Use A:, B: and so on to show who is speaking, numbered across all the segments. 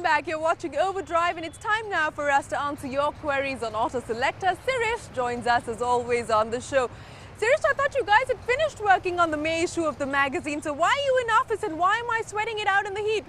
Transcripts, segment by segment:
A: back. You're watching Overdrive, and it's time now for us to answer your queries on Auto Selector. Sirish joins us as always on the show. Sirish, I thought you guys had finished working on the May issue of the magazine, so why are you in office and why am I sweating it out in the heat?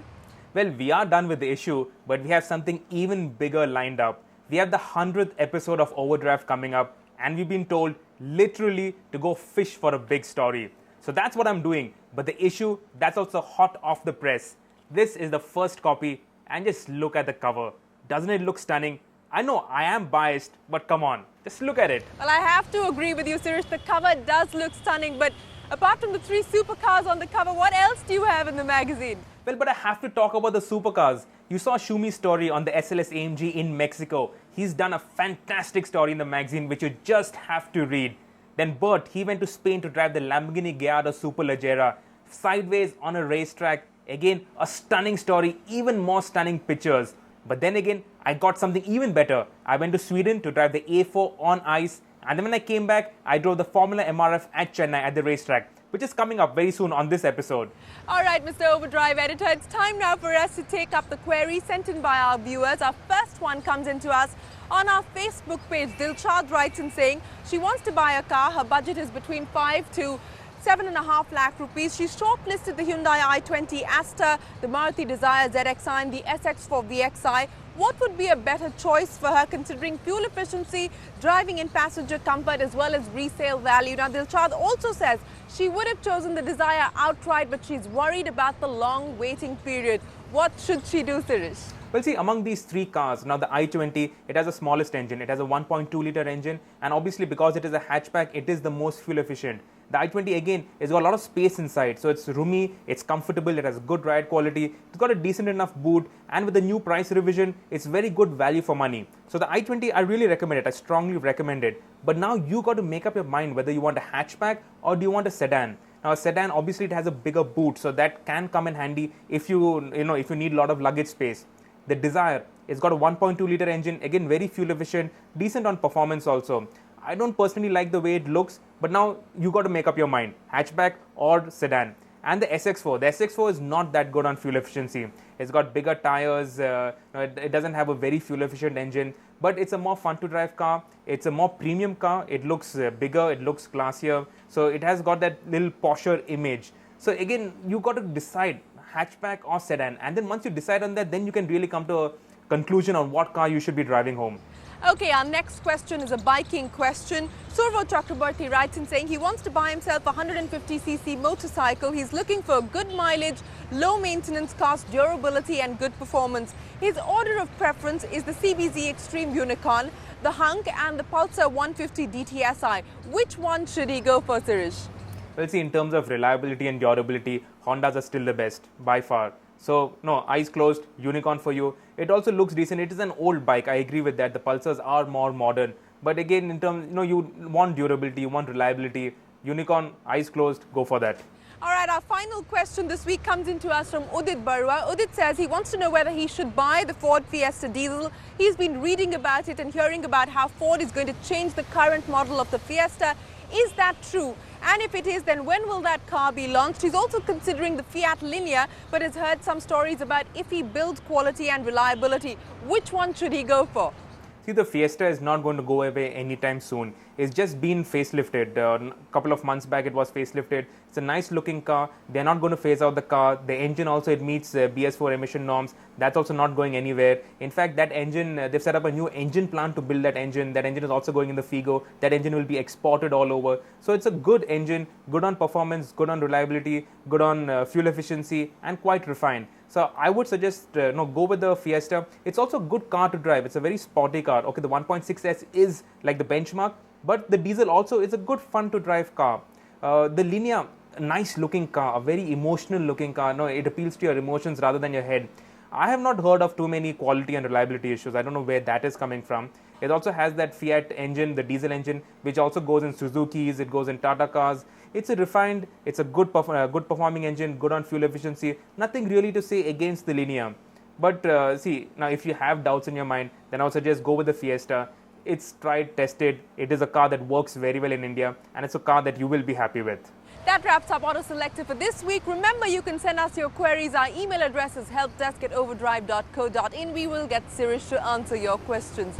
B: Well, we are done with the issue, but we have something even bigger lined up. We have the 100th episode of Overdrive coming up, and we've been told literally to go fish for a big story. So that's what I'm doing. But the issue, that's also hot off the press. This is the first copy, and just look at the cover. Doesn't it look stunning? I know I am biased, but come on, just look at it.
A: Well, I have to agree with you, Sirish. The cover does look stunning, but apart from the 3 supercars on the cover, what else do you have in the magazine?
B: Well, but I have to talk about the supercars. You saw Shumi's story on the SLS AMG in Mexico. He's done a fantastic story in the magazine, which you just have to read. Then Bert, he went to Spain to drive the Lamborghini Gallardo Superleggera sideways on a racetrack. Again, a stunning story, even more stunning pictures. But then again, I got something even better. I went to Sweden to drive the A4 on ice, and then when I came back, I drove the Formula MRF at Chennai at the racetrack, which is coming up very soon on this episode.
A: All right, Mr. Overdrive Editor, it's time now for us to take up the query sent in by our viewers. Our first one comes into us on our Facebook page. Dilshad writes in saying she wants to buy a car. Her budget is between 5 to 7.5 lakh rupees. She shortlisted the Hyundai i20 Asta, the Maruti Dzire ZXi and the SX4 VXi. What would be a better choice for her considering fuel efficiency, driving and passenger comfort as well as resale value? Now, Dilshad also says she would have chosen the Dzire outright, but she's worried about the long waiting period. What should she do, Sirish?
B: Well, see, among these 3 cars, now the i20, it has the smallest engine. It has a 1.2-litre engine, and obviously because it is a hatchback, it is the most fuel efficient. The i20 again has got a lot of space inside, so it's roomy, it's comfortable, it has good ride quality, it's got a decent enough boot, and with the new price revision, it's very good value for money. So the i20, I really recommend it, I strongly recommend it. But now you got to make up your mind whether you want a hatchback or do you want a sedan. Now a sedan, obviously it has a bigger boot, so that can come in handy if you need a lot of luggage space. The Dzire, it's got a 1.2-litre engine, again very fuel efficient, decent on performance also. I don't personally like the way it looks, but now you got to make up your mind, hatchback or sedan. And the SX4 is not that good on fuel efficiency. It's got bigger tires, it doesn't have a very fuel efficient engine, but it's a more fun to drive car. It's a more premium car. It looks bigger, it looks classier, so it has got that little posher image. So again, you got to decide hatchback or sedan, and then once you decide on that, then you can really come to a conclusion on what car you should be driving home.
A: Okay, our next question is a biking question. Survo Chakraborty writes in saying he wants to buy himself a 150cc motorcycle. He's looking for good mileage, low maintenance cost, durability and good performance. His order of preference is the CBZ Extreme Unicorn, the Hunk and the Pulsar 150 DTSI. Which one should he go for, Sirish?
B: Well, see, in terms of reliability and durability, Hondas are still the best, by far. So, no, eyes closed, Unicorn for you. It also looks decent. It is an old bike, I agree with that. The Pulsars are more modern. But again, in terms, you want durability, you want reliability. Unicorn, eyes closed, go for that.
A: All right, our final question this week comes into us from Udit Barua. Udit says he wants to know whether he should buy the Ford Fiesta diesel. He's been reading about it and hearing about how Ford is going to change the current model of the Fiesta. Is that true? And if it is, then when will that car be launched? He's also considering the Fiat Linea, but has heard some stories about iffy build quality and reliability. Which one should he go for?
B: See, the Fiesta is not going to go away anytime soon. It's just been facelifted. A couple of months back it was facelifted. It's a nice looking car. They're not going to phase out the car. The engine also, it meets BS4 emission norms. That's also not going anywhere. In fact, that engine, they've set up a new engine plant to build that engine. That engine is also going in the Figo. That engine will be exported all over. So it's a good engine, good on performance, good on reliability, good on fuel efficiency, and quite refined. So I would suggest go with the Fiesta. It's also a good car to drive. It's a very sporty car. Okay, the 1.6S is like the benchmark, but the diesel also is a good fun to drive car. The Linea, a nice looking car, a very emotional looking car. No, it appeals to your emotions rather than your head. I have not heard of too many quality and reliability issues. I don't know where that is coming from. It also has that Fiat engine, the diesel engine, which also goes in Suzuki's, it goes in Tata cars. It's a refined, it's a good performing engine, good on fuel efficiency. Nothing really to say against the Linea. But see, now if you have doubts in your mind, then I would suggest go with the Fiesta. It's tried, tested. It is a car that works very well in India, and it's a car that you will be happy with.
A: That wraps up Auto Selector for this week. Remember, you can send us your queries. Our email address is helpdesk@overdrive.co.in. We will get Sirish to answer your questions.